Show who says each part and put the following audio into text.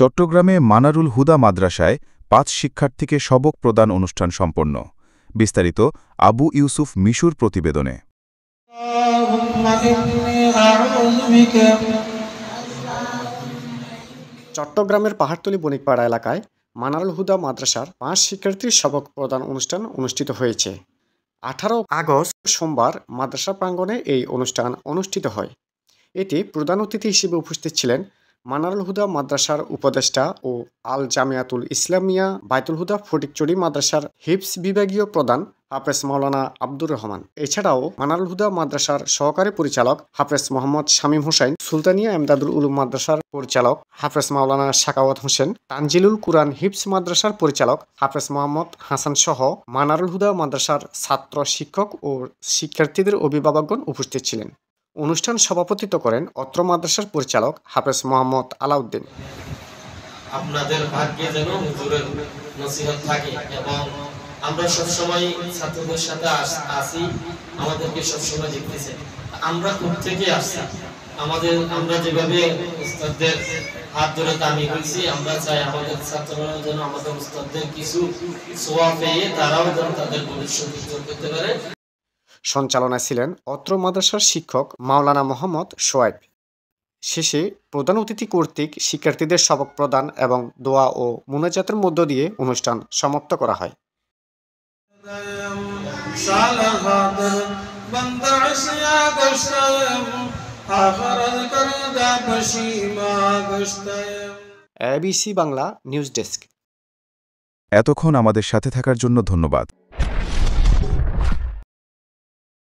Speaker 1: চট্টগ্রামে মানারুল হুদা মাদ্রাসায় ৫ শিক্ষার্থীকে সবক প্রদান অনুষ্ঠান সম্পন্ন। বিস্তারিত আবু ইউসুফ মিশুর প্রতিবেদনে।
Speaker 2: চট্টগ্রামের পাহাড়তলী বণিকপাড়া এলাকায় মানারুল হুদা মাদ্রাসার ৫ শিক্ষার্থীর সবক প্রদান অনুষ্ঠান অনুষ্ঠিত হয়েছে। ১৮ আগস্ট সোমবার মাদ্রাসা প্রাঙ্গণে এই অনুষ্ঠান অনুষ্ঠিত হয়। এতে প্রধান অতিথি হিসেবে উপস্থিত ছিলেন মানারুল হুদা মাদ্রাসার উপদেষ্টা ও আল জামিয়াতুল ইসলামিয়া বাইতুল হুদা ফটিকছড়ি মাদ্রাসার হিফজ বিভাগীয় প্রধান হাফেজ মাওলানা আব্দুর রহমান। এছাড়াও মানারুল হুদা মাদ্রাসার সহকারী পরিচালক হাফেজ মোহাম্মদ শামীম হোসেন, সুলতানিয়া এমদাদুল উলুম মাদ্রাসার পরিচালক হাফেজ মাওলানা শাকাওয়াত হোসেন, তানজিলুল কুরআন হিফজ মাদ্রাসার পরিচালক হাফেজ মোহাম্মদ হাসান সহ মানারুল হুদা মাদ্রাসার ছাত্র, শিক্ষক ও শিক্ষার্থীদের অভিভাবকগণ উপস্থিত ছিলেন। অনুষ্ঠান সভাপতিত্ব করেন অত্র মাদ্রাসার পরিচালক হাফেজ মোহাম্মদ আলাউদ্দিন।
Speaker 3: আপনাদের ভাগ্যে যেন হুজুরের নসিহত থাকে এবং আমরা সবসময় ছাত্রদের সাথে আসি, আমাদেরকে সবসময় দেখতেছেন আমরা কোথেকে আসছি। আমরা যেভাবে উস্তাদদের হাত ধরে দামি হয়েছি, আমরা চাই আমাদের ছাত্ররা যেন আমাদের উস্তাদদের কিছু সওয়াব পেয়ে তারাও যেন তাদের ভবিষ্যৎ উজ্জ্বল করতে পারে।
Speaker 2: সঞ্চালনায় ছিলেন অত্র মাদ্রাসার শিক্ষক মাওলানা মোহাম্মদ সোয়াইব। শেষে প্রধান অতিথি কর্তৃক শিক্ষার্থীদের সবক প্রদান এবং দোয়া ও মুনাজাতের মধ্য দিয়ে অনুষ্ঠান সমাপ্ত করা হয়। ABC Bangla news desk.
Speaker 1: এতক্ষণ আমাদের সাথে থাকার জন্য ধন্যবাদ।